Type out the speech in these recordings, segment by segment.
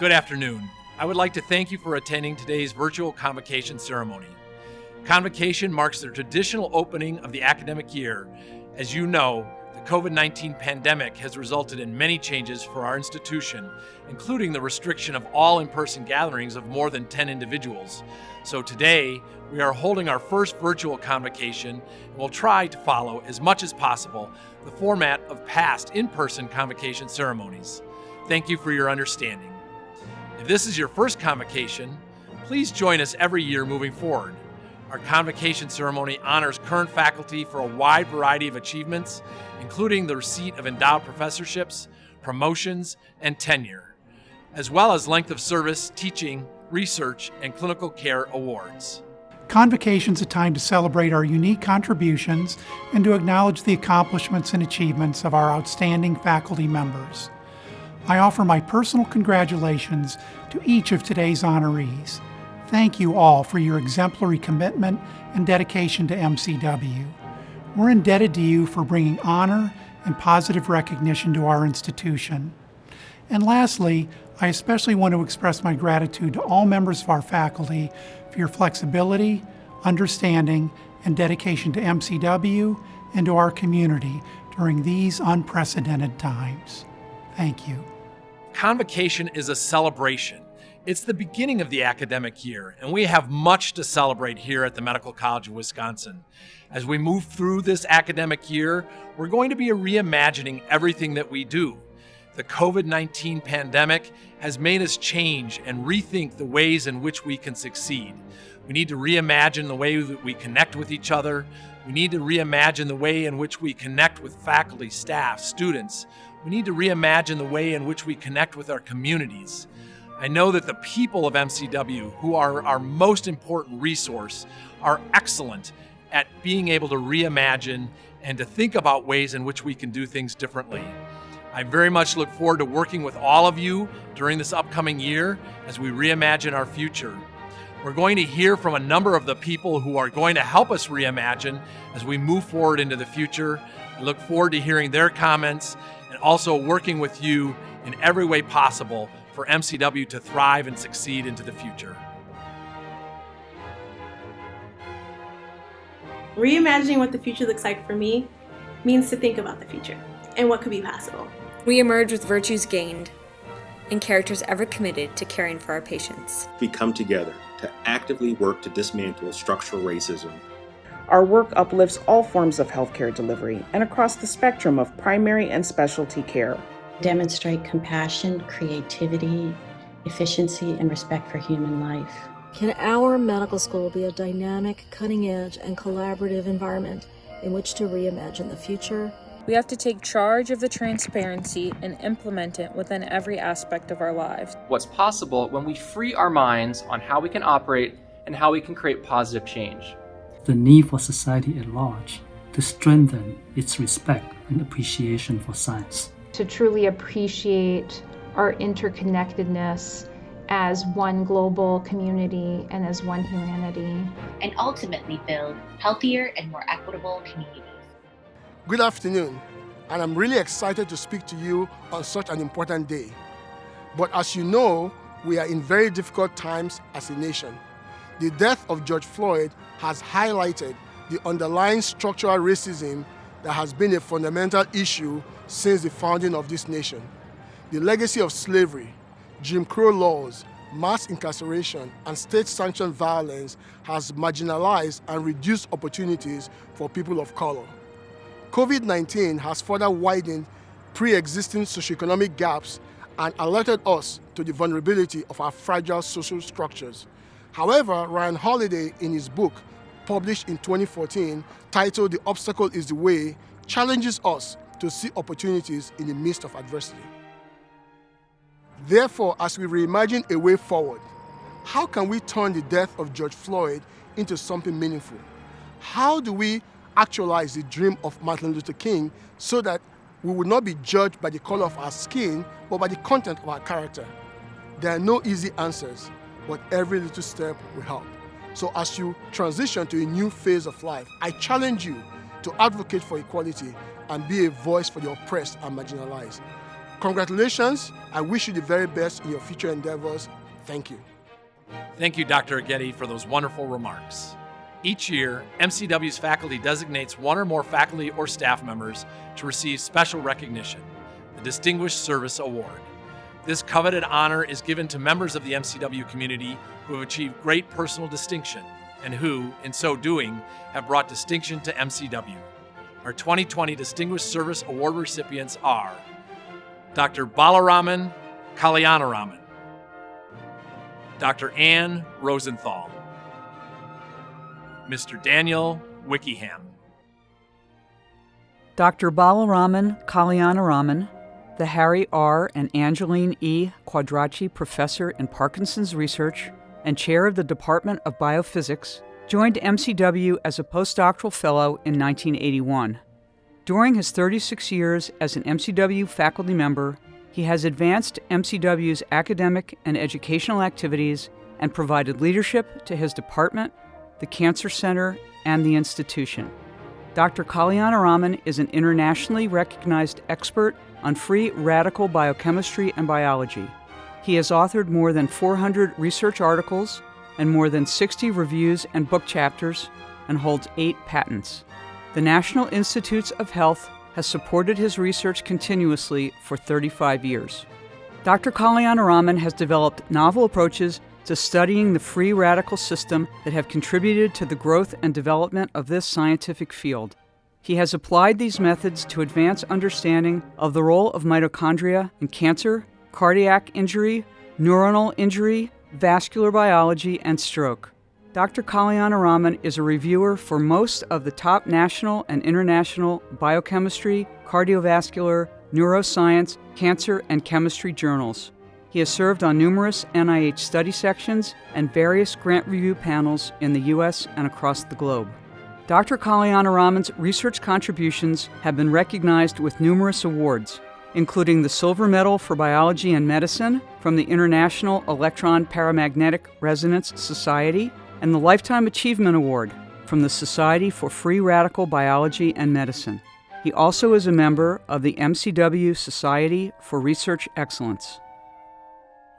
Good afternoon. I would like to thank you for attending today's virtual convocation ceremony. Convocation marks the traditional opening of the academic year. As you know, the COVID-19 pandemic has resulted in many changes for our institution, including the restriction of all in-person gatherings of more than 10 individuals. So today, we are holding our first virtual convocation and will try to follow as much as possible the format of past in-person convocation ceremonies. Thank you for your understanding. If this is your first convocation, please join us every year moving forward. Our convocation ceremony honors current faculty for a wide variety of achievements, including the receipt of endowed professorships, promotions, and tenure, as well as length of service, teaching, research, and clinical care awards. Convocation's a time to celebrate our unique contributions and to acknowledge the accomplishments and achievements of our outstanding faculty members. I offer my personal congratulations to each of today's honorees. Thank you all for your exemplary commitment and dedication to MCW. We're indebted to you for bringing honor and positive recognition to our institution. And lastly, I especially want to express my gratitude to all members of our faculty for your flexibility, understanding, and dedication to MCW and to our community during these unprecedented times. Thank you. Convocation is a celebration. It's the beginning of the academic year, and we have much to celebrate here at the Medical College of Wisconsin. As we move through this academic year, we're going to be reimagining everything that we do. The COVID-19 pandemic has made us change and rethink the ways in which we can succeed. We need to reimagine the way that we connect with each other. We need to reimagine the way in which we connect with faculty, staff, students. We need to reimagine the way in which we connect with our communities. I know that the people of MCW, who are our most important resource, are excellent at being able to reimagine and to think about ways in which we can do things differently. I very much look forward to working with all of you during this upcoming year as we reimagine our future. We're going to hear from a number of the people who are going to help us reimagine as we move forward into the future. I look forward to hearing their comments and also working with you in every way possible for MCW to thrive and succeed into the future. Reimagining what the future looks like for me means to think about the future and what could be possible. We emerge with virtues gained and characters ever committed to caring for our patients. We come together to actively work to dismantle structural racism. Our work uplifts all forms of healthcare delivery and across the spectrum of primary and specialty care. Demonstrate compassion, creativity, efficiency, and respect for human life. Can our medical school be a dynamic, cutting-edge, and collaborative environment in which to reimagine the future? We have to take charge of the transparency and implement it within every aspect of our lives. What's possible when we free our minds on how we can operate and how we can create positive change. The need for society at large to strengthen its respect and appreciation for science. To truly appreciate our interconnectedness as one global community and as one humanity. And ultimately build healthier and more equitable communities. Good afternoon, and I'm really excited to speak to you on such an important day. But as you know, we are in very difficult times as a nation. The death of George Floyd has highlighted the underlying structural racism that has been a fundamental issue since the founding of this nation. The legacy of slavery, Jim Crow laws, mass incarceration, and state-sanctioned violence has marginalized and reduced opportunities for people of color. COVID-19 has further widened pre-existing socioeconomic gaps and alerted us to the vulnerability of our fragile social structures. However, Ryan Holiday, in his book, published in 2014, titled "The Obstacle is the Way," challenges us to see opportunities in the midst of adversity. Therefore, as we reimagine a way forward, how can we turn the death of George Floyd into something meaningful? How do we actualize the dream of Martin Luther King so that we will not be judged by the color of our skin, but by the content of our character? There are no easy answers, but every little step will help. So as you transition to a new phase of life, I challenge you to advocate for equality and be a voice for the oppressed and marginalized. Congratulations. I wish you the very best in your future endeavors. Thank you. Thank you, Dr. Agetti, for those wonderful remarks. Each year, MCW's faculty designates one or more faculty or staff members to receive special recognition, the Distinguished Service Award. This coveted honor is given to members of the MCW community who have achieved great personal distinction and who, in so doing, have brought distinction to MCW. Our 2020 Distinguished Service Award recipients are Dr. Balaraman Kalyanaraman, Dr. Ann Rosenthal, Mr. Daniel Wickham, Dr. Balaraman Kalyanaraman, the Harry R. and Angeline E. Quadracci Professor in Parkinson's Research and Chair of the Department of Biophysics, joined MCW as a postdoctoral fellow in 1981. During his 36 years as an MCW faculty member, he has advanced MCW's academic and educational activities and provided leadership to his department, the Cancer Center, and the institution. Dr. Kalyanaraman is an internationally recognized expert on free radical biochemistry and biology. He has authored more than 400 research articles and more than 60 reviews and book chapters, and holds 8 patents. The National Institutes of Health has supported his research continuously for 35 years. Dr. Kalyanaraman has developed novel approaches to studying the free radical system that have contributed to the growth and development of this scientific field. He has applied these methods to advance understanding of the role of mitochondria in cancer, cardiac injury, neuronal injury, vascular biology, and stroke. Dr. Kalyanaraman is a reviewer for most of the top national and international biochemistry, cardiovascular, neuroscience, cancer, and chemistry journals. He has served on numerous NIH study sections and various grant review panels in the U.S. and across the globe. Dr. Kalyanaraman's research contributions have been recognized with numerous awards, including the Silver Medal for Biology and Medicine from the International Electron Paramagnetic Resonance Society, and the Lifetime Achievement Award from the Society for Free Radical Biology and Medicine. He also is a member of the MCW Society for Research Excellence.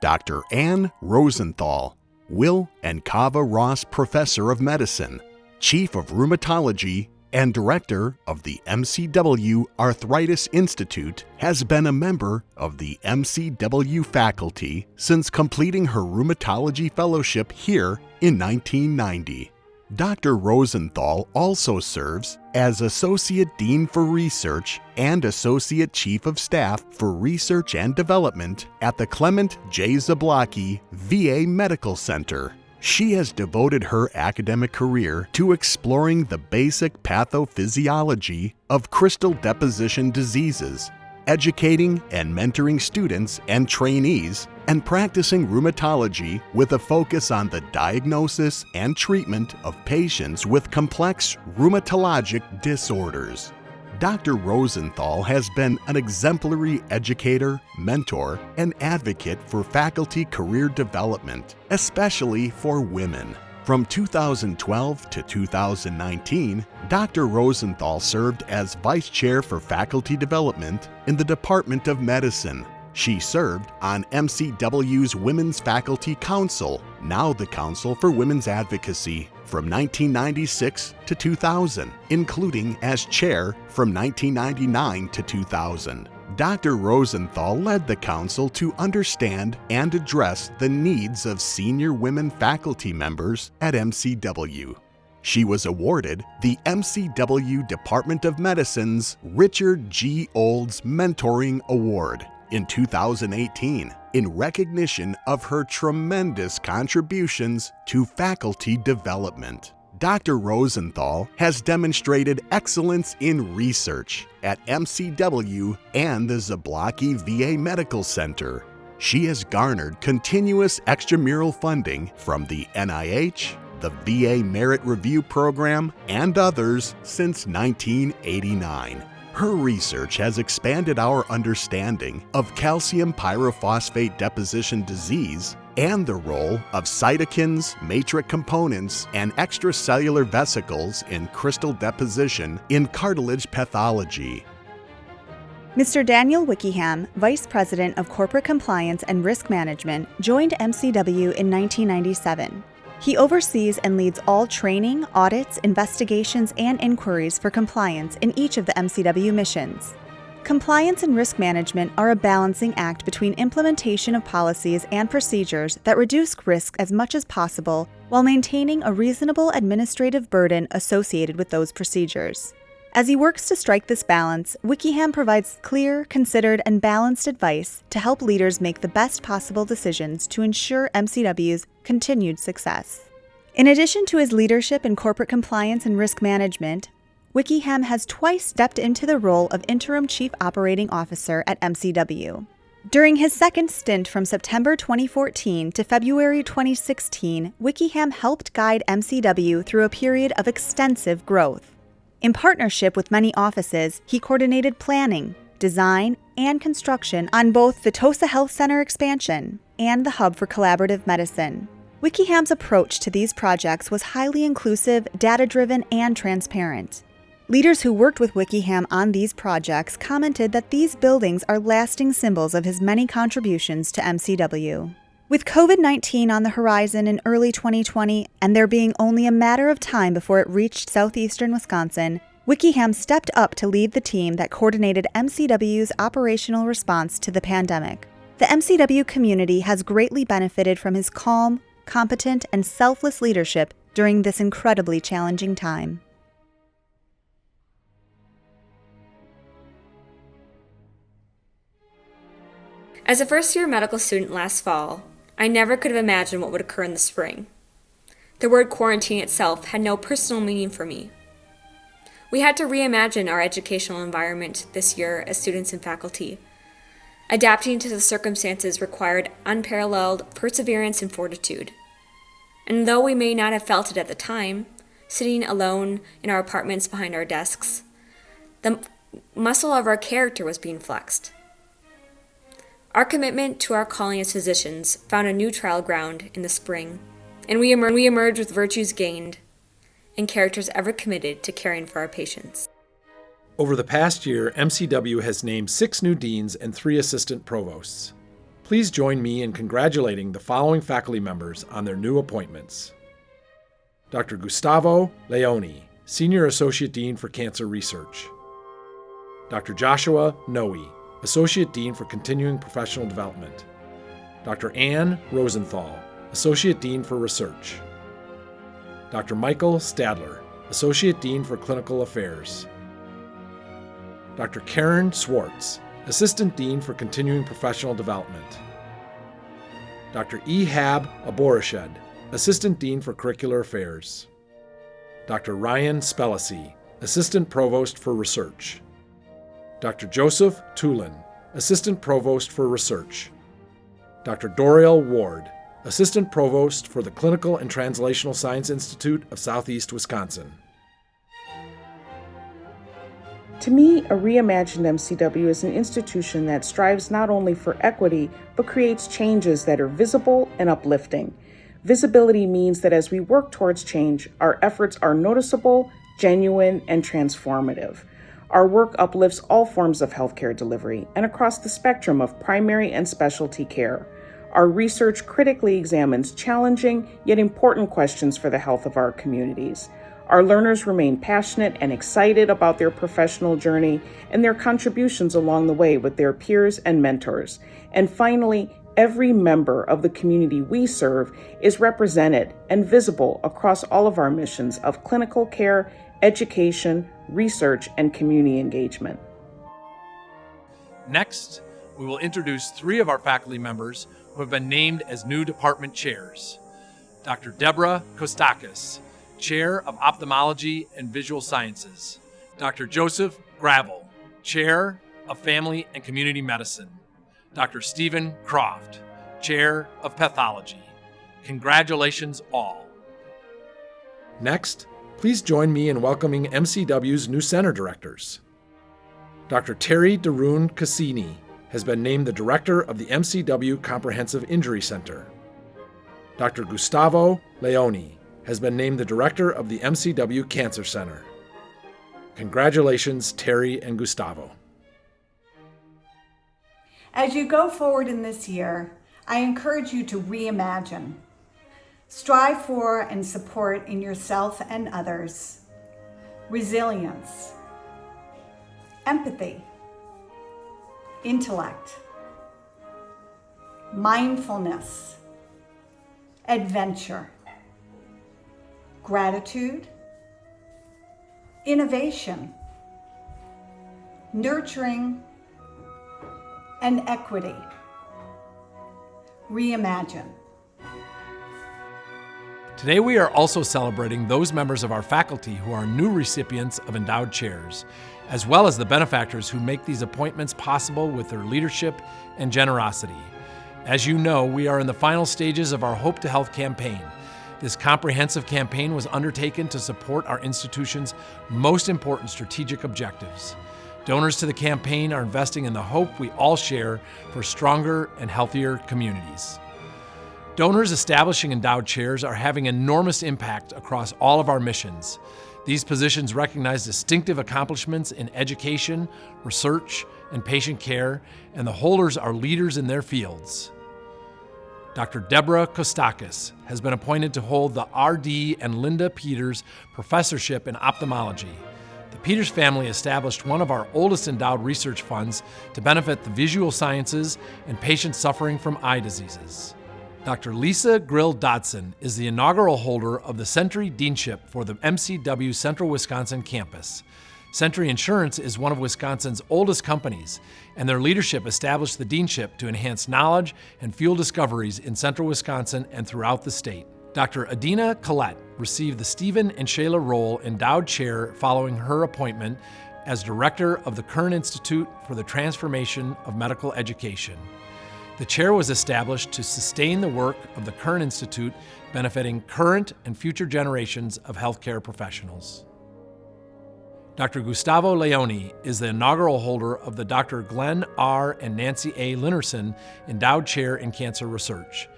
Dr. Ann Rosenthal, Will and Kava Ross Professor of Medicine, Chief of Rheumatology, and Director of the MCW Arthritis Institute, has been a member of the MCW faculty since completing her rheumatology fellowship here in 1990. Dr. Rosenthal also serves as Associate Dean for Research and Associate Chief of Staff for Research and Development at the Clement J. Zablocki VA Medical Center. She has devoted her academic career to exploring the basic pathophysiology of crystal deposition diseases, educating and mentoring students and trainees, and practicing rheumatology with a focus on the diagnosis and treatment of patients with complex rheumatologic disorders. Dr. Rosenthal has been an exemplary educator, mentor, and advocate for faculty career development, especially for women. From 2012 to 2019, Dr. Rosenthal served as Vice Chair for Faculty Development in the Department of Medicine. She served on MCW's Women's Faculty Council, now the Council for Women's Advocacy, from 1996 to 2000, including as chair from 1999 to 2000. Dr. Rosenthal led the council to understand and address the needs of senior women faculty members at MCW. She was awarded the MCW Department of Medicine's Richard G. Olds Mentoring Award in 2018 in recognition of her tremendous contributions to faculty development. Dr. Rosenthal has demonstrated excellence in research at MCW and the Zablocki VA Medical Center. She has garnered continuous extramural funding from the NIH, the VA Merit Review Program, and others since 1989. Her research has expanded our understanding of calcium pyrophosphate deposition disease and the role of cytokines, matrix components, and extracellular vesicles in crystal deposition in cartilage pathology. Mr. Daniel Wickham, Vice President of Corporate Compliance and Risk Management, joined MCW in 1997. He oversees and leads all training, audits, investigations, and inquiries for compliance in each of the MCW missions. Compliance and risk management are a balancing act between implementation of policies and procedures that reduce risk as much as possible while maintaining a reasonable administrative burden associated with those procedures. As he works to strike this balance, Wickham provides clear, considered, and balanced advice to help leaders make the best possible decisions to ensure MCW's continued success. In addition to his leadership in corporate compliance and risk management, Wickham has twice stepped into the role of Interim Chief Operating Officer at MCW. During his second stint from September 2014 to February 2016, Wickham helped guide MCW through a period of extensive growth. In partnership with many offices, he coordinated planning, design, and construction on both the Tosa Health Center expansion and the Hub for Collaborative Medicine. Wickham's approach to these projects was highly inclusive, data-driven, and transparent. Leaders who worked with Wickham on these projects commented that these buildings are lasting symbols of his many contributions to MCW. With COVID-19 on the horizon in early 2020 and there being only a matter of time before it reached southeastern Wisconsin, Wickham stepped up to lead the team that coordinated MCW's operational response to the pandemic. The MCW community has greatly benefited from his calm, competent, and selfless leadership during this incredibly challenging time. As a first-year medical student last fall, I never could have imagined what would occur in the spring. The word quarantine itself had no personal meaning for me. We had to reimagine our educational environment this year as students and faculty. Adapting to the circumstances required unparalleled perseverance and fortitude. And though we may not have felt it at the time, sitting alone in our apartments behind our desks, the muscle of our character was being flexed. Our commitment to our calling as physicians found a new trial ground in the spring, and we emerged with virtues gained and characters ever committed to caring for our patients. Over the past year, MCW has named 6 new deans and 3 assistant provosts. Please join me in congratulating the following faculty members on their new appointments. Dr. Gustavo Leone, Senior Associate Dean for Cancer Research. Dr. Joshua Noe, Associate Dean for Continuing Professional Development. Dr. Ann Rosenthal, Associate Dean for Research. Dr. Michael Stadler, Associate Dean for Clinical Affairs. Dr. Karen Swartz, Assistant Dean for Continuing Professional Development. Dr. Ehab Aborished, Assistant Dean for Curricular Affairs. Dr. Ryan Spellacy, Assistant Provost for Research. Dr. Joseph Tulin, Assistant Provost for Research. Dr. Doriel Ward, Assistant Provost for the Clinical and Translational Science Institute of Southeast Wisconsin. To me, a reimagined MCW is an institution that strives not only for equity, but creates changes that are visible and uplifting. Visibility means that as we work towards change, our efforts are noticeable, genuine, and transformative. Our work uplifts all forms of healthcare delivery and across the spectrum of primary and specialty care. Our research critically examines challenging yet important questions for the health of our communities. Our learners remain passionate and excited about their professional journey and their contributions along the way with their peers and mentors. And finally, every member of the community we serve is represented and visible across all of our missions of clinical care, education, research, and community engagement. Next, we will introduce 3 of our faculty members who have been named as new department chairs. Dr. Deborah Kostakis, Chair of Ophthalmology and Visual Sciences. Dr. Joseph Gravel, Chair of Family and Community Medicine. Dr. Stephen Croft, Chair of Pathology. Congratulations all. Next, please join me in welcoming MCW's new center directors. Dr. Terry Daroon Cassini has been named the director of the MCW Comprehensive Injury Center. Dr. Gustavo Leone has been named the director of the MCW Cancer Center. Congratulations, Terry and Gustavo. As you go forward in this year, I encourage you to reimagine. Strive for and support in yourself and others resilience, empathy, intellect, mindfulness, adventure, gratitude, innovation, nurturing, and equity. Reimagine. Today we are also celebrating those members of our faculty who are new recipients of endowed chairs, as well as the benefactors who make these appointments possible with their leadership and generosity. As you know, we are in the final stages of our Hope to Health campaign. This comprehensive campaign was undertaken to support our institution's most important strategic objectives. Donors to the campaign are investing in the hope we all share for stronger and healthier communities. Donors establishing endowed chairs are having enormous impact across all of our missions. These positions recognize distinctive accomplishments in education, research, and patient care, and the holders are leaders in their fields. Dr. Deborah Kostakis has been appointed to hold the R.D. and Linda Peters Professorship in Ophthalmology. The Peters family established one of our oldest endowed research funds to benefit the visual sciences and patients suffering from eye diseases. Dr. Lisa Grill-Dodson is the inaugural holder of the Century Deanship for the MCW Central Wisconsin campus. Century Insurance is one of Wisconsin's oldest companies, and their leadership established the deanship to enhance knowledge and fuel discoveries in central Wisconsin and throughout the state. Dr. Adina Collette received the Stephen and Shayla Roll Endowed Chair following her appointment as director of the Kern Institute for the Transformation of Medical Education. The chair was established to sustain the work of the Kern Institute, benefiting current and future generations of healthcare professionals. Dr. Gustavo Leone is the inaugural holder of the Dr. Glenn R. and Nancy A. Linnerson Endowed Chair in Cancer Research.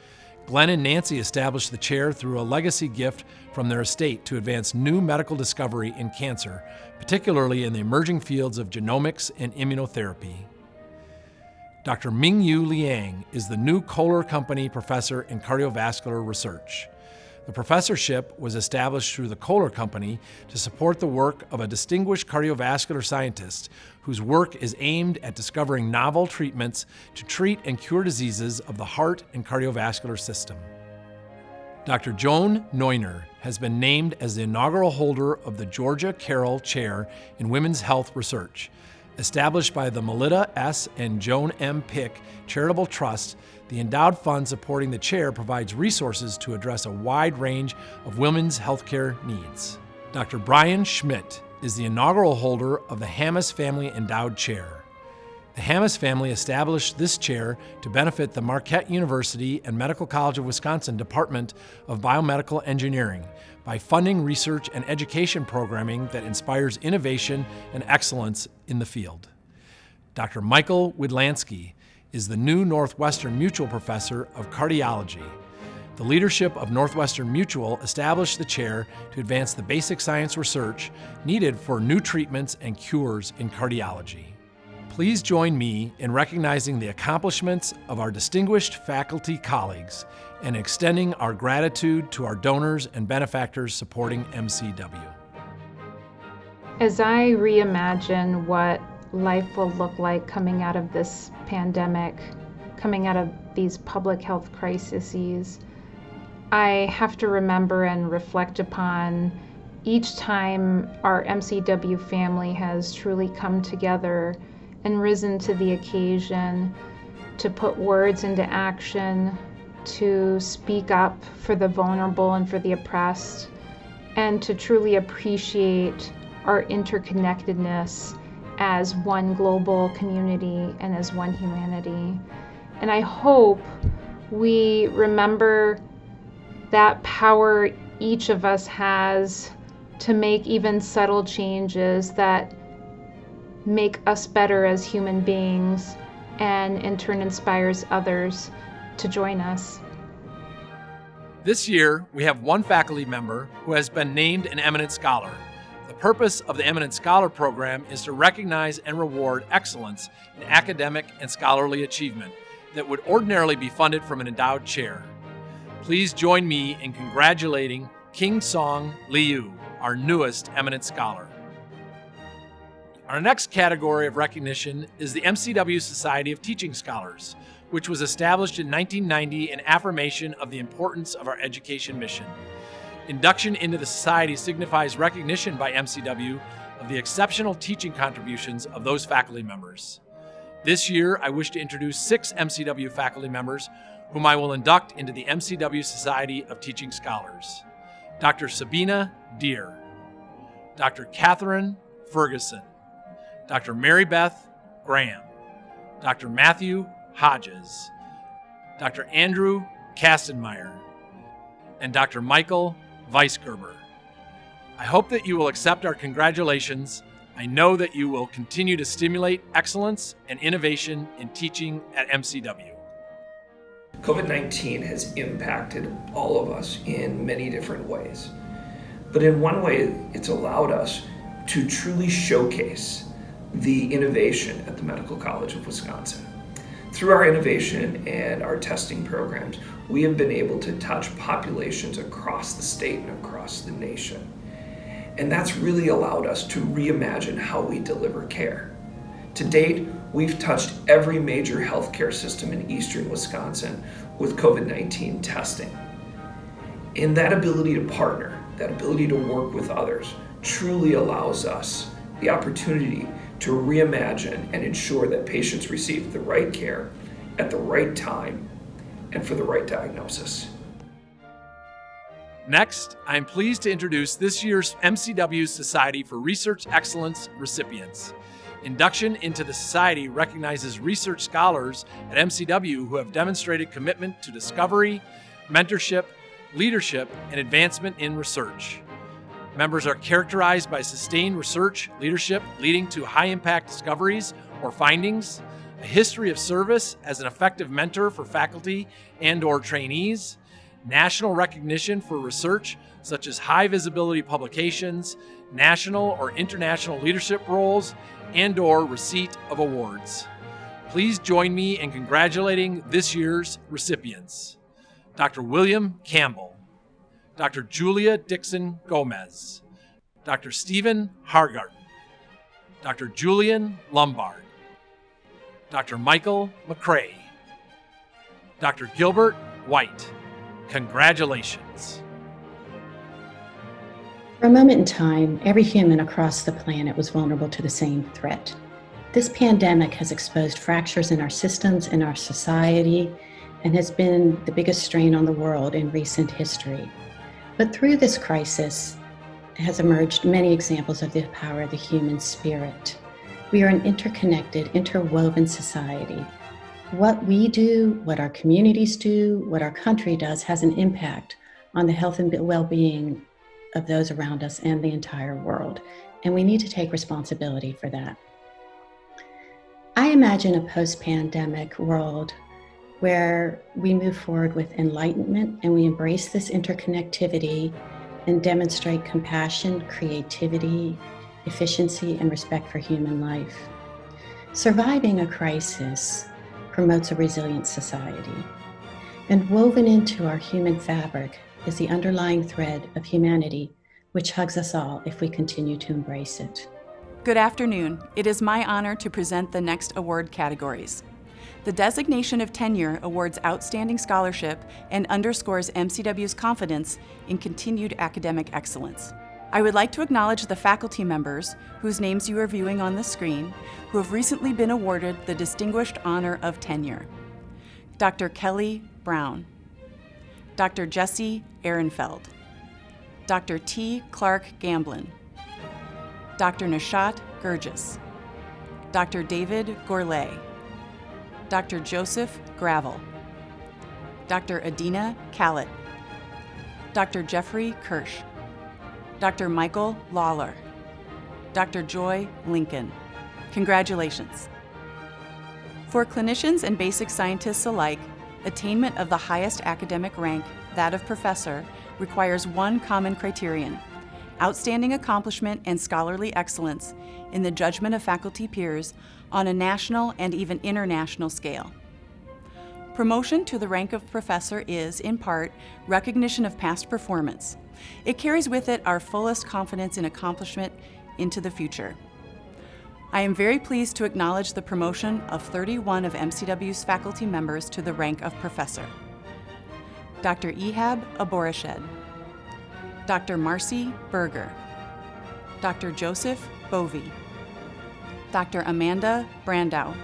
Glenn and Nancy established the chair through a legacy gift from their estate to advance new medical discovery in cancer, particularly in the emerging fields of genomics and immunotherapy. Dr. Mingyu Liang is the new Kohler Company Professor in Cardiovascular Research. The professorship was established through the Kohler Company to support the work of a distinguished cardiovascular scientist whose work is aimed at discovering novel treatments to treat and cure diseases of the heart and cardiovascular system. Dr. Joan Neuner has been named as the inaugural holder of the Georgia Carroll Chair in Women's Health Research. Established by the Melita S. and Joan M. Pick Charitable Trust, the endowed fund supporting the chair provides resources to address a wide range of women's healthcare needs. Dr. Brian Schmidt is the inaugural holder of the Hammes Family Endowed Chair. The Hammes family established this chair to benefit the Marquette University and Medical College of Wisconsin Department of Biomedical Engineering by funding research and education programming that inspires innovation and excellence in the field. Dr. Michael Widlansky is the new Northwestern Mutual Professor of Cardiology. The leadership of Northwestern Mutual established the chair to advance the basic science research needed for new treatments and cures in cardiology. Please join me in recognizing the accomplishments of our distinguished faculty colleagues and extending our gratitude to our donors and benefactors supporting MCW. As I reimagine what life will look like coming out of this pandemic, coming out of these public health crises, I have to remember and reflect upon each time our MCW family has truly come together and risen to the occasion to put words into action, to speak up for the vulnerable and for the oppressed, and to truly appreciate our interconnectedness as one global community and as one humanity. And I hope we remember that power each of us has to make even subtle changes that make us better as human beings and in turn inspires others to join us. This year, we have one faculty member who has been named an eminent scholar. The purpose of the Eminent Scholar Program is to recognize and reward excellence in academic and scholarly achievement that would ordinarily be funded from an endowed chair. Please join me in congratulating King Song Liu, our newest Eminent Scholar. Our next category of recognition is the MCW Society of Teaching Scholars, which was established in 1990 in affirmation of the importance of our education mission. Induction into the society signifies recognition by MCW of the exceptional teaching contributions of those faculty members. This year, I wish to introduce 6 MCW faculty members whom I will induct into the MCW Society of Teaching Scholars. Dr. Sabina Deere, Dr. Catherine Ferguson, Dr. Mary Beth Graham, Dr. Matthew Hodges, Dr. Andrew Kastenmeyer, and Dr. Michael Weisgerber. I hope that you will accept our congratulations. I know that you will continue to stimulate excellence and innovation in teaching at MCW. COVID-19 has impacted all of us in many different ways. But in one way, it's allowed us to truly showcase the innovation at the Medical College of Wisconsin. Through our innovation and our testing programs, we have been able to touch populations across the state and across the nation. And that's really allowed us to reimagine how we deliver care. To date, we've touched every major healthcare system in eastern Wisconsin with COVID-19 testing. And that ability to partner, that ability to work with others, truly allows us the opportunity to reimagine and ensure that patients receive the right care at the right time and for the right diagnosis. Next, I am pleased to introduce this year's MCW Society for Research Excellence recipients. Induction into the Society recognizes research scholars at MCW who have demonstrated commitment to discovery, mentorship, leadership, and advancement in research. Members are characterized by sustained research leadership leading to high-impact discoveries or findings, a history of service as an effective mentor for faculty and/or trainees, national recognition for research such as high-visibility publications, national or international leadership roles, and/or receipt of awards. Please join me in congratulating this year's recipients: Dr. William Campbell, Dr. Julia Dixon Gomez, Dr. Stephen Hargarten, Dr. Julian Lombard, Dr. Michael McCrae, Dr. Gilbert White. Congratulations. For a moment in time, every human across the planet was vulnerable to the same threat. This pandemic has exposed fractures in our systems, in our society, and has been the biggest strain on the world in recent history. But through this crisis has emerged many examples of the power of the human spirit. We are an interconnected, interwoven society. What we do, what our communities do, what our country does has an impact on the health and well-being of those around us and the entire world. And we need to take responsibility for that. I imagine a post-pandemic world where we move forward with enlightenment and we embrace this interconnectivity and demonstrate compassion, creativity, efficiency, and respect for human life. Surviving a crisis promotes a resilient society. And woven into our human fabric is the underlying thread of humanity, which hugs us all if we continue to embrace it. Good afternoon. It is my honor to present the next award categories. The designation of tenure awards outstanding scholarship and underscores MCW's confidence in continued academic excellence. I would like to acknowledge the faculty members, whose names you are viewing on the screen, who have recently been awarded the distinguished honor of tenure. Dr. Kelly Brown, Dr. Jesse Ehrenfeld, Dr. T. Clark Gamblin, Dr. Nishat Gurgis, Dr. David Gourlay, Dr. Joseph Gravel, Dr. Adina Kallett, Dr. Jeffrey Kirsch, Dr. Michael Lawler, Dr. Joy Lincoln. Congratulations. For clinicians and basic scientists alike, attainment of the highest academic rank, that of professor, requires one common criterion: outstanding accomplishment and scholarly excellence in the judgment of faculty peers on a national and even international scale. Promotion to the rank of professor is, in part, recognition of past performance. It carries with it our fullest confidence in accomplishment into the future. I am very pleased to acknowledge the promotion of 31 of MCW's faculty members to the rank of professor. Dr. Ehab Aboreshed, Dr. Marcy Berger, Dr. Joseph Bovey, Dr. Amanda Brandow,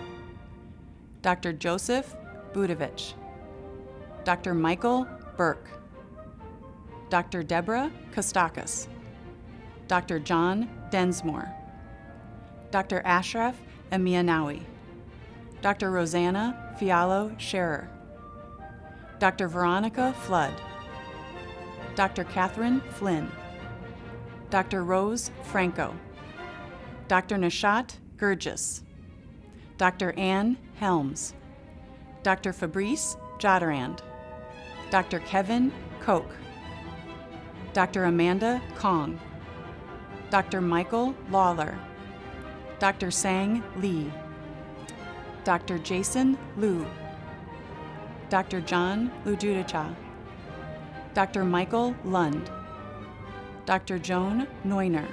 Dr. Joseph Budovich, Dr. Michael Burke, Dr. Deborah Kostakis, Dr. John Densmore, Dr. Ashraf Amianawi, Dr. Rosanna Fialo Scherer, Dr. Veronica Flood, Dr. Catherine Flynn, Dr. Rose Franco, Dr. Nishat Gurgis, Dr. Ann Helms, Dr. Fabrice Jodarand, Dr. Kevin Koch, Dr. Amanda Kong, Dr. Michael Lawler, Dr. Sang Lee, Dr. Jason Liu, Dr. John Lujudicha, Dr. Michael Lund, Dr. Joan Neuner,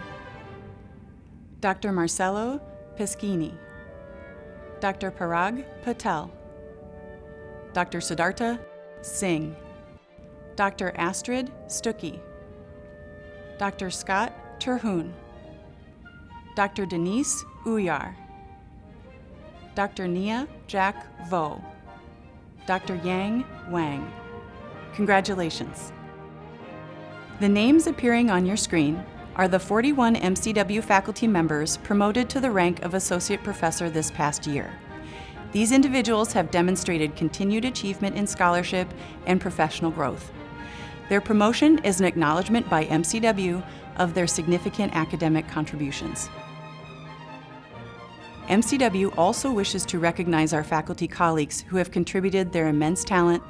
Dr. Marcello Peschini, Dr. Parag Patel, Dr. Siddhartha Singh, Dr. Astrid Stuckey, Dr. Scott Terhune, Dr. Denise Uyar, Dr. Nia Jack Vo, Dr. Yang Wang. Congratulations. The names appearing on your screen are the 41 MCW faculty members promoted to the rank of Associate Professor this past year. These individuals have demonstrated continued achievement in scholarship and professional growth. Their promotion is an acknowledgement by MCW of their significant academic contributions. MCW also wishes to recognize our faculty colleagues who have contributed their immense talent,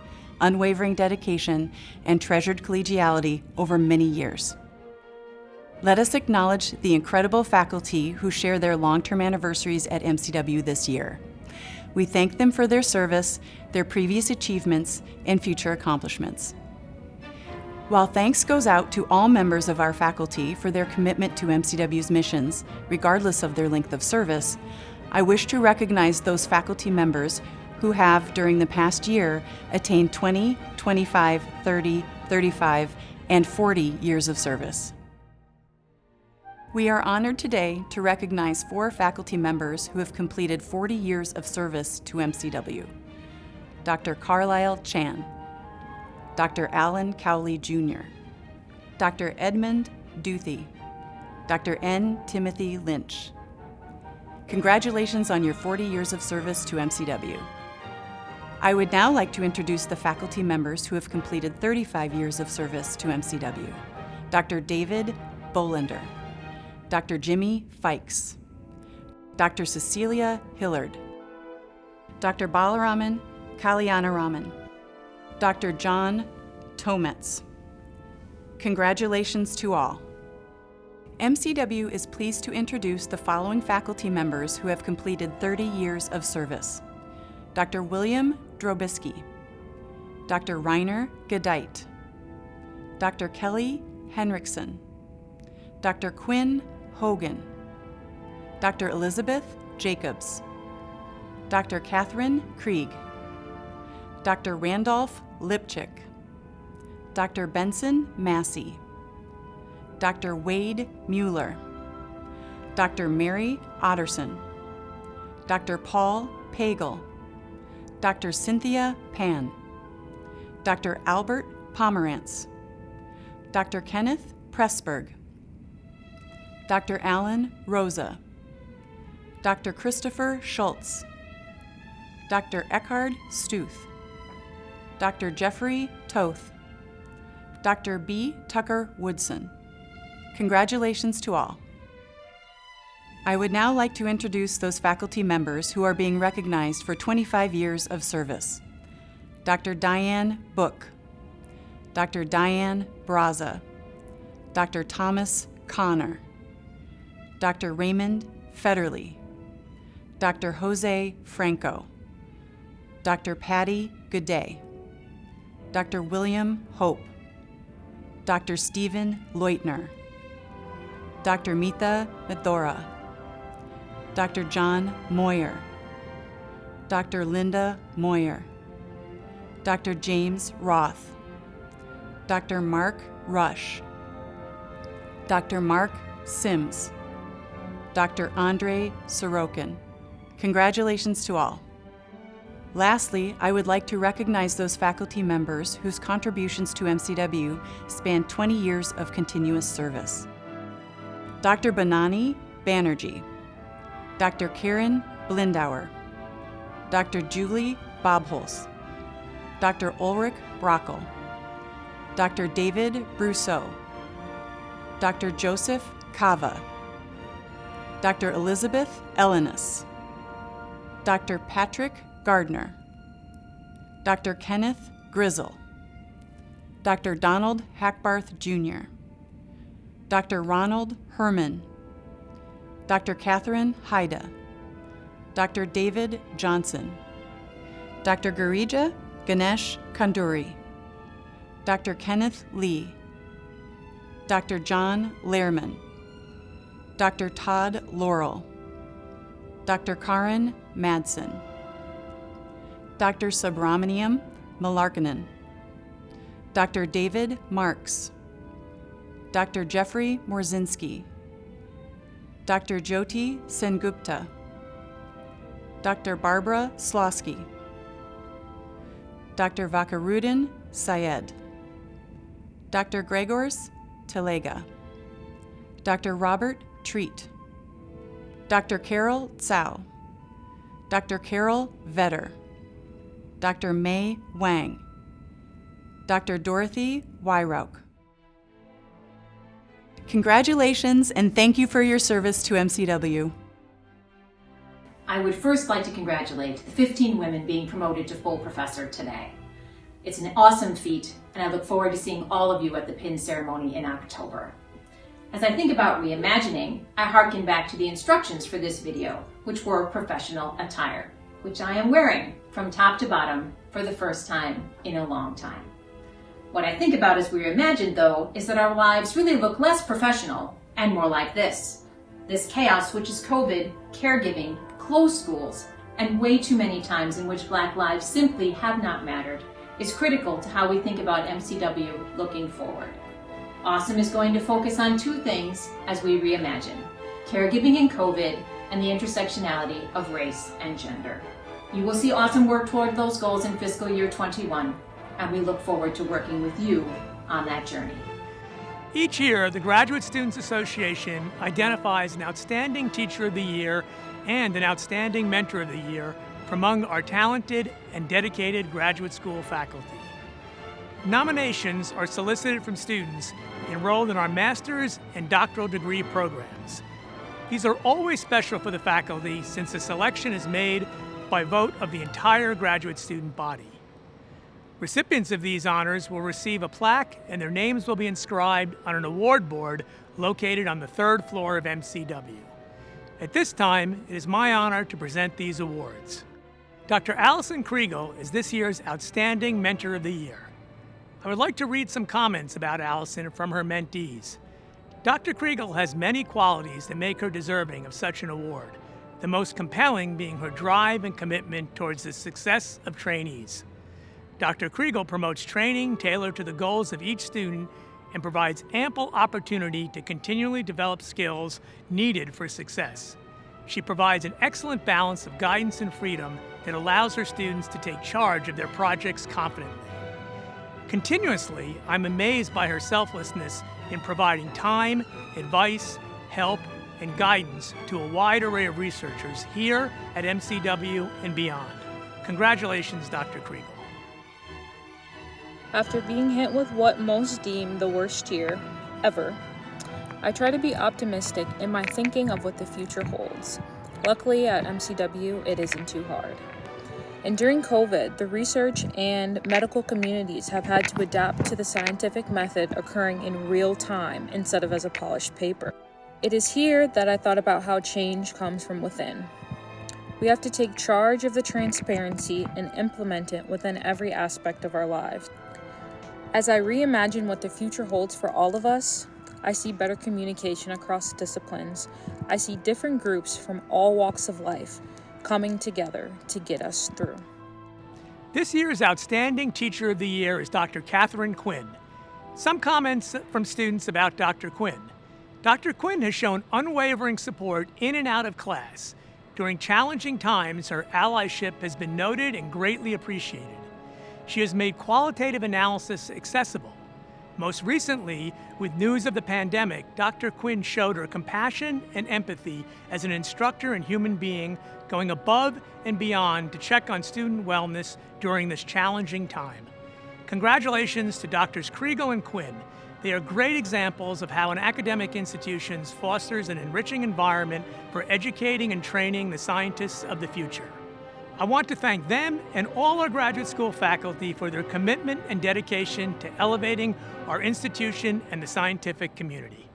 unwavering dedication, and treasured collegiality over many years. Let us acknowledge the incredible faculty who share their long-term anniversaries at MCW this year. We thank them for their service, their previous achievements, and future accomplishments. While thanks goes out to all members of our faculty for their commitment to MCW's missions, regardless of their length of service, I wish to recognize those faculty members who have, during the past year, attained 20, 25, 30, 35, and 40 years of service. We are honored today to recognize 4 faculty members who have completed 40 years of service to MCW. Dr. Carlisle Chan, Dr. Alan Cowley Jr., Dr. Edmund Duthie, Dr. N. Timothy Lynch. Congratulations on your 40 years of service to MCW. I would now like to introduce the faculty members who have completed 35 years of service to MCW. Dr. David Bolender, Dr. Jimmy Fikes, Dr. Cecilia Hillard, Dr. Balaraman Kalyanaraman, Dr. John Tometz. Congratulations to all. MCW is pleased to introduce the following faculty members who have completed 30 years of service. Dr. William Drobisky, Dr. Reiner Gedeit, Dr. Kelly Henriksen, Dr. Quinn Hogan, Dr. Elizabeth Jacobs, Dr. Catherine Krieg, Dr. Randolph Lipchick, Dr. Benson Massey, Dr. Wade Mueller, Dr. Mary Otterson, Dr. Paul Pagel, Dr. Cynthia Pan, Dr. Albert Pomerantz, Dr. Kenneth Pressberg, Dr. Alan Rosa, Dr. Christopher Schultz, Dr. Eckhard Stuth, Dr. Jeffrey Toth, Dr. B. Tucker Woodson. Congratulations to all. I would now like to introduce those faculty members who are being recognized for 25 years of service. Dr. Diane Book, Dr. Diane Braza, Dr. Thomas Connor, Dr. Raymond Federle, Dr. Jose Franco, Dr. Patty Goodday, Dr. William Hope, Dr. Stephen Leutner, Dr. Mita Medora, Dr. John Moyer, Dr. Linda Moyer, Dr. James Roth, Dr. Mark Rush, Dr. Mark Sims, Dr. Andre Sorokin. Congratulations to all. Lastly, I would like to recognize those faculty members whose contributions to MCW span 20 years of continuous service. Dr. Banani Banerjee, Dr. Karen Blindauer, Dr. Julie Bobholz, Dr. Ulrich Brockel, Dr. David Brousseau, Dr. Joseph Cava, Dr. Elizabeth Ellenis, Dr. Patrick Gardner, Dr. Kenneth Grizzle, Dr. Donald Hackbarth Jr., Dr. Ronald Herman, Dr. Catherine Haida, Dr. David Johnson, Dr. Girija Ganesh Kanduri, Dr. Kenneth Lee, Dr. John Lehrman, Dr. Todd Laurel, Dr. Karin Madsen, Dr. Subramaniam Malarkanen, Dr. David Marks, Dr. Jeffrey Morzinski, Dr. Jyoti Sengupta, Dr. Barbara Slosky, Dr. Vakarudin Syed, Dr. Gregors Telega, Dr. Robert Treat, Dr. Carol Tsao, Dr. Carol Vetter, Dr. Mei Wang, Dr. Dorothy Weirauch. Congratulations and thank you for your service to MCW. I would first like to congratulate the 15 women being promoted to full professor today. It's an awesome feat, and I look forward to seeing all of you at the pin ceremony in October. As I think about reimagining, I harken back to the instructions for this video, which were professional attire, which I am wearing from top to bottom for the first time in a long time. What I think about as we reimagine, though, is that our lives really look less professional and more like this. This chaos, which is COVID, caregiving, closed schools, and way too many times in which Black lives simply have not mattered, is critical to how we think about MCW looking forward. Awesome is going to focus on two things as we reimagine: caregiving and COVID, and the intersectionality of race and gender. You will see Awesome work toward those goals in fiscal year 21, and we look forward to working with you on that journey. Each year, the Graduate Students Association identifies an Outstanding Teacher of the Year and an Outstanding Mentor of the Year from among our talented and dedicated graduate school faculty. Nominations are solicited from students enrolled in our master's and doctoral degree programs. These are always special for the faculty since the selection is made by vote of the entire graduate student body. Recipients of these honors will receive a plaque and their names will be inscribed on an award board located on the third floor of MCW. At this time, it is my honor to present these awards. Dr. Allison Kriegel is this year's Outstanding Mentor of the Year. I would like to read some comments about Allison from her mentees. Dr. Kriegel has many qualities that make her deserving of such an award, the most compelling being her drive and commitment towards the success of trainees. Dr. Kriegel promotes training tailored to the goals of each student and provides ample opportunity to continually develop skills needed for success. She provides an excellent balance of guidance and freedom that allows her students to take charge of their projects confidently. Continuously, I'm amazed by her selflessness in providing time, advice, help, and guidance to a wide array of researchers here at MCW and beyond. Congratulations, Dr. Kriegel. After being hit with what most deem the worst year ever, I try to be optimistic in my thinking of what the future holds. Luckily at MCW, it isn't too hard. And during COVID, the research and medical communities have had to adapt to the scientific method occurring in real time instead of as a polished paper. It is here that I thought about how change comes from within. We have to take charge of the transparency and implement it within every aspect of our lives. As I reimagine what the future holds for all of us, I see better communication across disciplines. I see different groups from all walks of life coming together to get us through. This year's Outstanding Teacher of the Year is Dr. Catherine Quinn. Some comments from students about Dr. Quinn. Dr. Quinn has shown unwavering support in and out of class. During challenging times, her allyship has been noted and greatly appreciated. She has made qualitative analysis accessible. Most recently, with news of the pandemic, Dr. Quinn showed her compassion and empathy as an instructor and human being, going above and beyond to check on student wellness during this challenging time. Congratulations to Drs. Kriegel and Quinn. They are great examples of how an academic institution fosters an enriching environment for educating and training the scientists of the future. I want to thank them and all our graduate school faculty for their commitment and dedication to elevating our institution and the scientific community.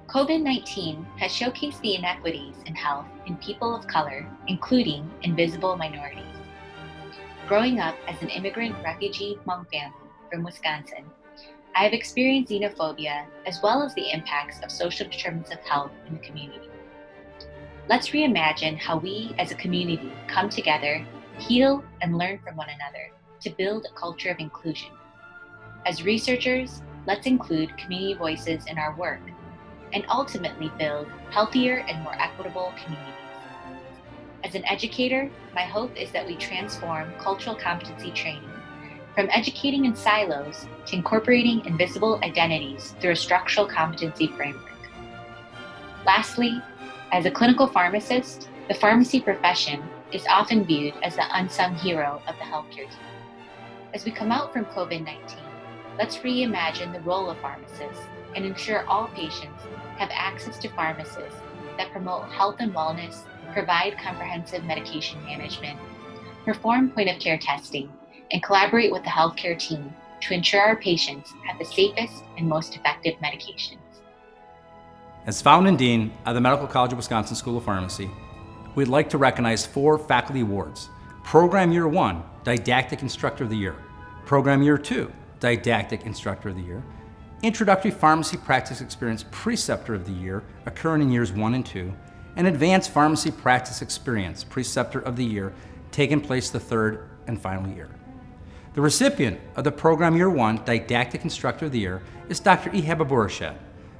COVID-19 has showcased the inequities in health in people of color, including invisible minorities. Growing up as an immigrant refugee Hmong family from Wisconsin, I have experienced xenophobia as well as the impacts of social determinants of health in the community. Let's reimagine how we as a community come together, heal, and learn from one another to build a culture of inclusion. As researchers, let's include community voices in our work and ultimately build healthier and more equitable communities. As an educator, my hope is that we transform cultural competency training from educating in silos to incorporating invisible identities through a structural competency framework. Lastly, as a clinical pharmacist, the pharmacy profession is often viewed as the unsung hero of the healthcare team. As we come out from COVID-19, let's reimagine the role of pharmacists and ensure all patients have access to pharmacists that promote health and wellness, provide comprehensive medication management, perform point-of-care testing, and collaborate with the healthcare team to ensure our patients have the safest and most effective medications. As Founder and Dean of the Medical College of Wisconsin School of Pharmacy, we'd like to recognize 4 faculty awards. Program Year 1, Didactic Instructor of the Year. Program Year 2, Didactic Instructor of the Year. Introductory Pharmacy Practice Experience Preceptor of the Year, occurring in years 1 and 2. And Advanced Pharmacy Practice Experience Preceptor of the Year, taking place the 3rd and final year. The recipient of the Program Year 1 Didactic Instructor of the Year is Dr. Ehab Aburashad.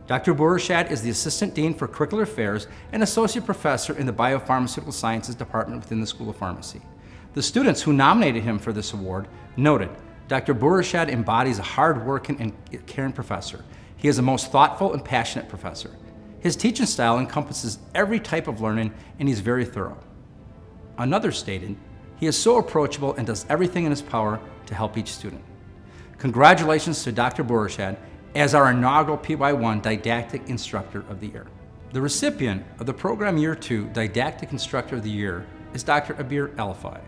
Dr. Aburashad is the Assistant Dean for Curricular Affairs and Associate Professor in the Biopharmaceutical Sciences Department within the School of Pharmacy. The students who nominated him for this award noted, Dr. Aburashad embodies a hard-working and caring professor. He is a most thoughtful and passionate professor. His teaching style encompasses every type of learning, and he's very thorough. Another stated, he is so approachable and does everything in his power to help each student. Congratulations to Dr. Aburashad as our inaugural PY1 Didactic Instructor of the Year. The recipient of the Program Year 2 Didactic Instructor of the Year is Dr. Abir Elifai.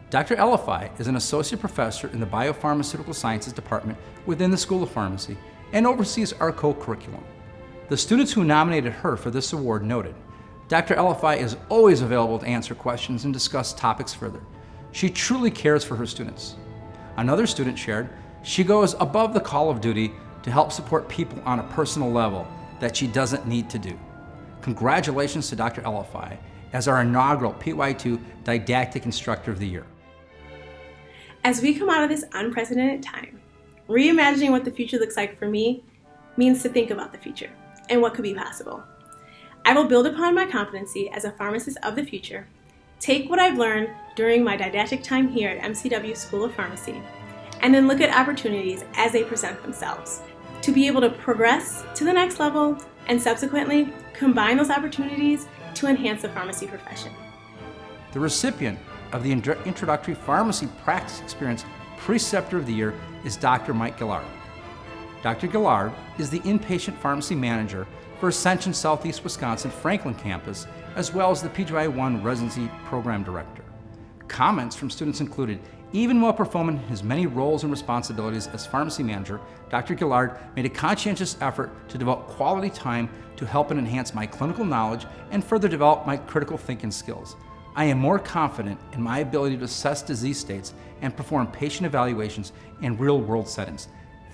Dr. Elifai is an Associate Professor in the Biopharmaceutical Sciences Department within the School of Pharmacy and oversees our co-curriculum. The students who nominated her for this award noted, Dr. Elifai is always available to answer questions and discuss topics further. She truly cares for her students. Another student shared, she goes above the call of duty to help support people on a personal level that she doesn't need to do. Congratulations to Dr. Elifai as our inaugural PY2 Didactic Instructor of the Year. As we come out of this unprecedented time, reimagining what the future looks like for me means to think about the future and what could be possible. I will build upon my competency as a pharmacist of the future, take what I've learned during my didactic time here at MCW School of Pharmacy, and then look at opportunities as they present themselves to be able to progress to the next level and subsequently combine those opportunities to enhance the pharmacy profession. The recipient of the Introductory Pharmacy Practice Experience Preceptor of the Year is Dr. Mike Gillard. Dr. Gillard is the Inpatient Pharmacy Manager for for Ascension Southeast Wisconsin Franklin campus, as well as the PGY1 Residency Program Director. Comments from students included, even while performing his many roles and responsibilities as pharmacy manager, Dr. Gillard made a conscientious effort to devote quality time to help and enhance my clinical knowledge and further develop my critical thinking skills. I am more confident in my ability to assess disease states and perform patient evaluations in real-world settings.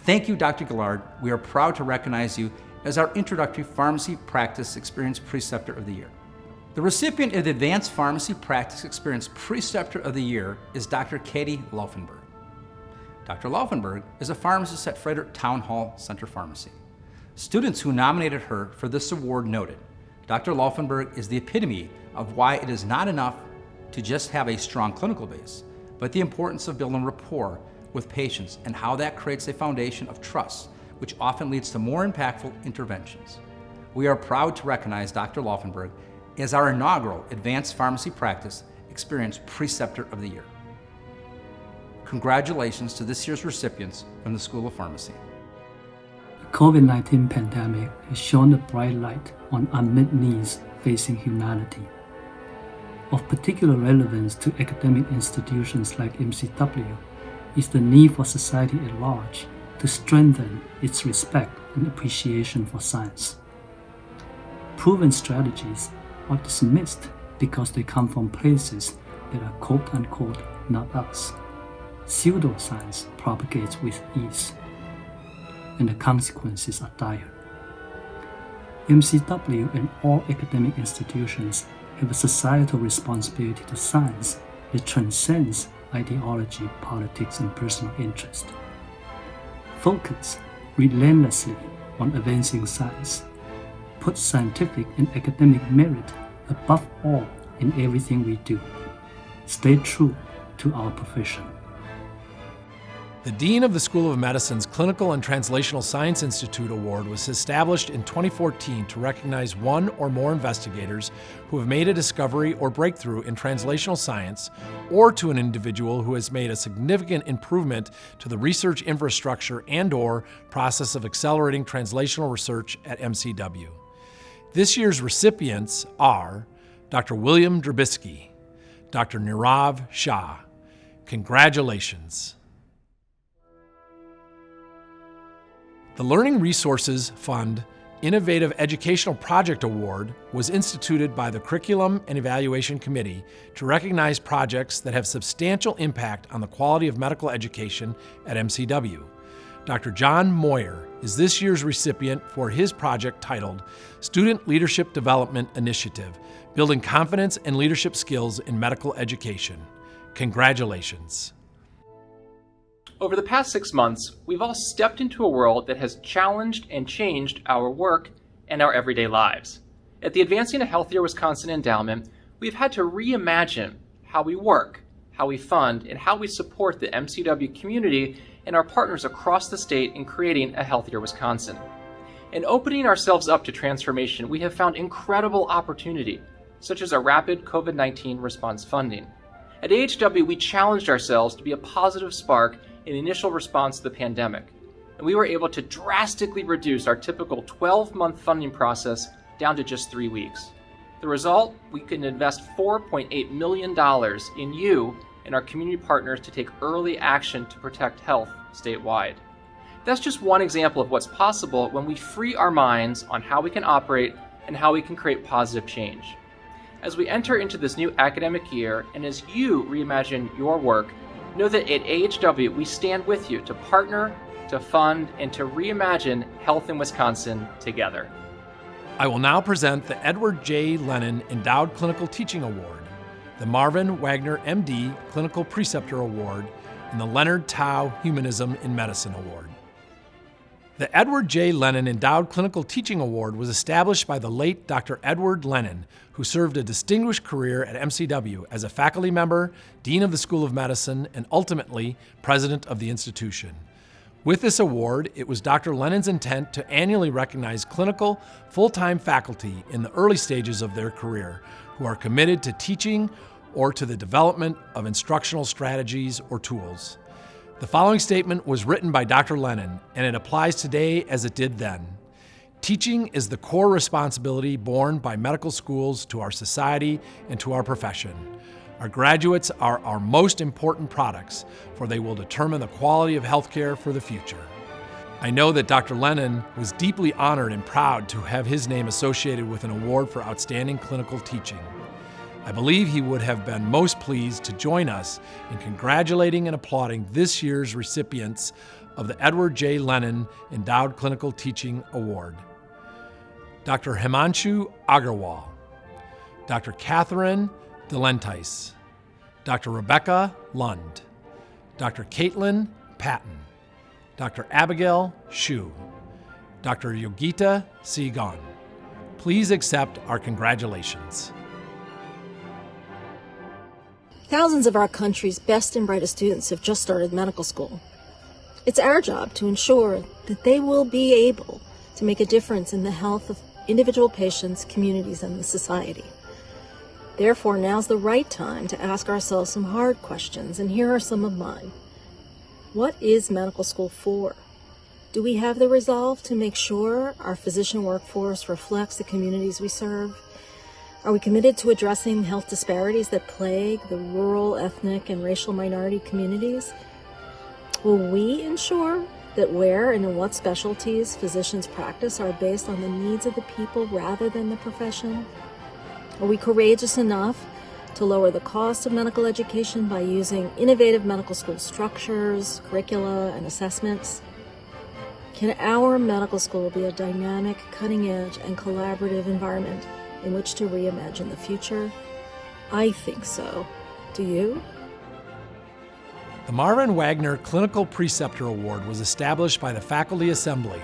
Thank you, Dr. Gillard. We are proud to recognize you as our Introductory Pharmacy Practice Experience Preceptor of the Year. The recipient of the Advanced Pharmacy Practice Experience Preceptor of the Year is Dr. Katie Laufenberg. Dr. Laufenberg is a pharmacist at Frederick Town Hall Center Pharmacy. Students who nominated her for this award noted, Dr. Laufenberg is the epitome of why it is not enough to just have a strong clinical base, but the importance of building rapport with patients and how that creates a foundation of trust, which often leads to more impactful interventions. We are proud to recognize Dr. Laufenberg as our inaugural Advanced Pharmacy Practice Experience Preceptor of the Year. Congratulations to this year's recipients from the School of Pharmacy. The COVID-19 pandemic has shone a bright light on unmet needs facing humanity. Of particular relevance to academic institutions like MCW is the need for society at large to strengthen its respect and appreciation for science. Proven strategies are dismissed because they come from places that are quote-unquote not us. Pseudoscience propagates with ease, and the consequences are dire. MCW and all academic institutions have a societal responsibility to science that transcends ideology, politics, and personal interest. Focus relentlessly on advancing science. Put scientific and academic merit above all in everything we do. Stay true to our profession. The Dean of the School of Medicine's Clinical and Translational Science Institute Award was established in 2014 to recognize one or more investigators who have made a discovery or breakthrough in translational science, or to an individual who has made a significant improvement to the research infrastructure and/or process of accelerating translational research at MCW. This year's recipients are Dr. William Drabisky, Dr. Nirav Shah. Congratulations. The Learning Resources Fund Innovative Educational Project Award was instituted by the Curriculum and Evaluation Committee to recognize projects that have substantial impact on the quality of medical education at MCW. Dr. John Moyer is this year's recipient for his project titled Student Leadership Development Initiative, Building Confidence and Leadership Skills in Medical Education. Congratulations. Over the past 6 months, we've all stepped into a world that has challenged and changed our work and our everyday lives. At the Advancing a Healthier Wisconsin Endowment, we've had to reimagine how we work, how we fund, and how we support the MCW community and our partners across the state in creating a healthier Wisconsin. In opening ourselves up to transformation, we have found incredible opportunity, such as our rapid COVID-19 response funding. At AHW, we challenged ourselves to be a positive spark in the initial response to the pandemic, and we were able to drastically reduce our typical 12-month funding process down to just 3 weeks. The result, we can invest $4.8 million in you and our community partners to take early action to protect health statewide. That's just one example of what's possible when we free our minds on how we can operate and how we can create positive change. As we enter into this new academic year, and as you reimagine your work, know that at AHW we stand with you to partner, to fund, and to reimagine health in Wisconsin together. I will now present the Edward J. Lennon Endowed Clinical Teaching Award, the Marvin Wagner, MD Clinical Preceptor Award, and the Leonard Tao Humanism in Medicine Award. The Edward J. Lennon Endowed Clinical Teaching Award was established by the late Dr. Edward Lennon, who served a distinguished career at MCW as a faculty member, dean of the School of Medicine, and ultimately president of the institution. With this award, it was Dr. Lennon's intent to annually recognize clinical, full-time faculty in the early stages of their career who are committed to teaching or to the development of instructional strategies or tools. The following statement was written by Dr. Lennon, and it applies today as it did then. Teaching is the core responsibility borne by medical schools to our society and to our profession. Our graduates are our most important products, for they will determine the quality of healthcare for the future. I know that Dr. Lennon was deeply honored and proud to have his name associated with an award for outstanding clinical teaching. I believe he would have been most pleased to join us in congratulating and applauding this year's recipients of the Edward J. Lennon Endowed Clinical Teaching Award. Dr. Himanshu Agarwal, Dr. Catherine Delentais, Dr. Rebecca Lund, Dr. Caitlin Patton, Dr. Abigail Shu, Dr. Yogita Sigon. Please accept our congratulations. Thousands of our country's best and brightest students have just started medical school. It's our job to ensure that they will be able to make a difference in the health of individual patients, communities, and the society. Therefore, now's the right time to ask ourselves some hard questions, and here are some of mine. What is medical school for? Do we have the resolve to make sure our physician workforce reflects the communities we serve? Are we committed to addressing health disparities that plague the rural, ethnic, and racial minority communities? Will we ensure that where and in what specialties physicians practice are based on the needs of the people rather than the profession? Are we courageous enough to lower the cost of medical education by using innovative medical school structures, curricula, and assessments? Can our medical school be a dynamic, cutting-edge, and collaborative environment in which to reimagine the future? I think so. Do you? The Marvin Wagner Clinical Preceptor Award was established by the Faculty Assembly.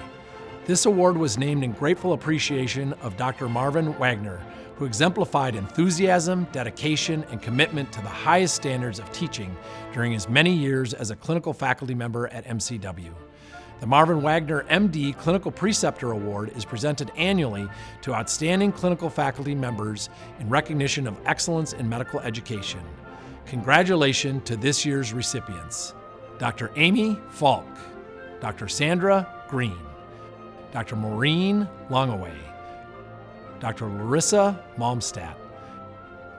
This award was named in grateful appreciation of Dr. Marvin Wagner, who exemplified enthusiasm, dedication, and commitment to the highest standards of teaching during his many years as a clinical faculty member at MCW. The Marvin Wagner MD Clinical Preceptor Award is presented annually to outstanding clinical faculty members in recognition of excellence in medical education. Congratulations to this year's recipients: Dr. Amy Falk, Dr. Sandra Green, Dr. Maureen Longaway, Dr. Larissa Malmstadt,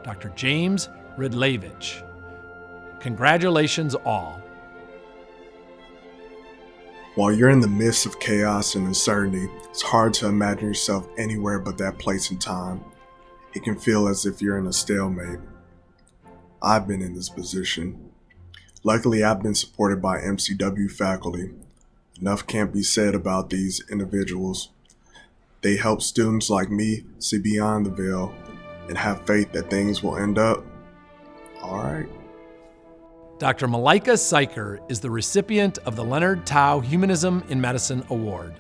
Dr. James Ridlevich. Congratulations all. While you're in the midst of chaos and uncertainty, it's hard to imagine yourself anywhere but that place and time. It can feel as if you're in a stalemate. I've been in this position. Luckily, I've been supported by MCW faculty. Enough can't be said about these individuals. They help students like me see beyond the veil and have faith that things will end up all right. Dr. Malaika Seiker is the recipient of the Leonard Tao Humanism in Medicine Award.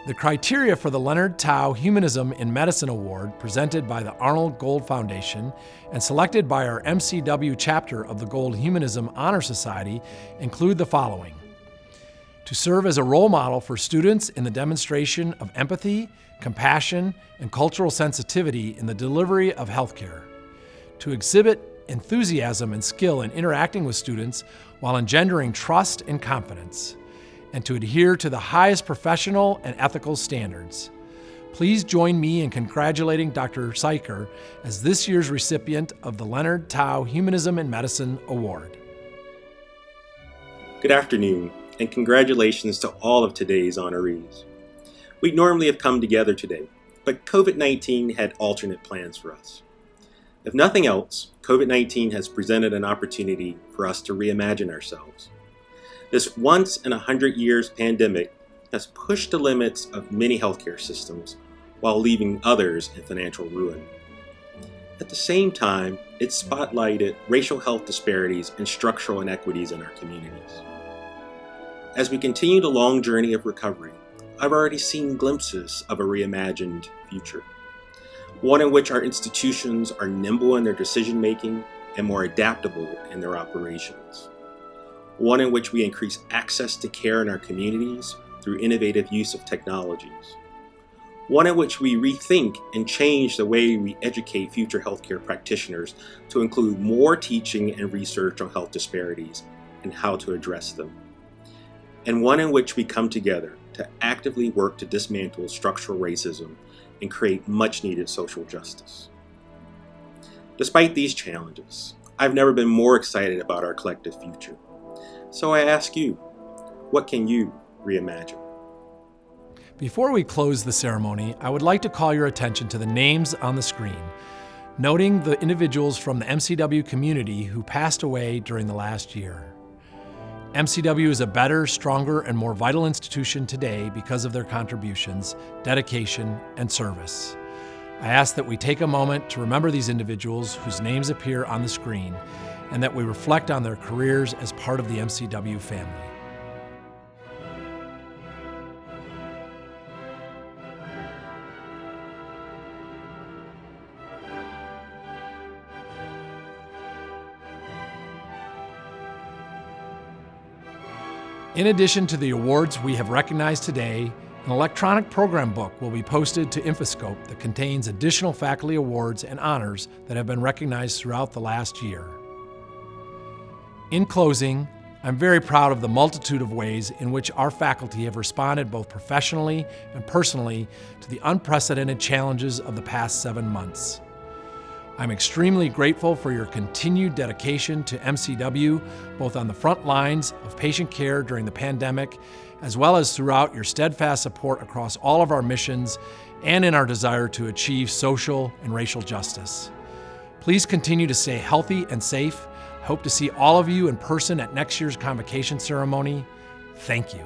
The criteria for the Leonard Tao Humanism in Medicine Award, presented by the Arnold Gold Foundation and selected by our MCW chapter of the Gold Humanism Honor Society, include the following: to serve as a role model for students in the demonstration of empathy, compassion, and cultural sensitivity in the delivery of healthcare, to exhibit enthusiasm and skill in interacting with students while engendering trust and confidence, and to adhere to the highest professional and ethical standards. Please join me in congratulating Dr. Seiker as this year's recipient of the Leonard Tao Humanism in Medicine Award. Good afternoon, and congratulations to all of today's honorees. We'd normally have come together today, but COVID-19 had alternate plans for us. If nothing else, COVID-19 has presented an opportunity for us to reimagine ourselves. This once in 100 years pandemic has pushed the limits of many healthcare systems while leaving others in financial ruin. At the same time, it spotlighted racial health disparities and structural inequities in our communities. As we continue the long journey of recovery, I've already seen glimpses of a reimagined future. One in which our institutions are nimble in their decision-making and more adaptable in their operations. One in which we increase access to care in our communities through innovative use of technologies. One in which we rethink and change the way we educate future healthcare practitioners to include more teaching and research on health disparities and how to address them. And one in which we come together to actively work to dismantle structural racism and create much-needed social justice. Despite these challenges, I've never been more excited about our collective future. So I ask you, what can you reimagine? Before we close the ceremony, I would like to call your attention to the names on the screen, noting the individuals from the MCW community who passed away during the last year. MCW is a better, stronger, and more vital institution today because of their contributions, dedication, and service. I ask that we take a moment to remember these individuals whose names appear on the screen and that we reflect on their careers as part of the MCW family. In addition to the awards we have recognized today, an electronic program book will be posted to Infoscope that contains additional faculty awards and honors that have been recognized throughout the last year. In closing, I'm very proud of the multitude of ways in which our faculty have responded both professionally and personally to the unprecedented challenges of the past 7 months. I'm extremely grateful for your continued dedication to MCW, both on the front lines of patient care during the pandemic, as well as throughout your steadfast support across all of our missions and in our desire to achieve social and racial justice. Please continue to stay healthy and safe. I hope to see all of you in person at next year's convocation ceremony. Thank you.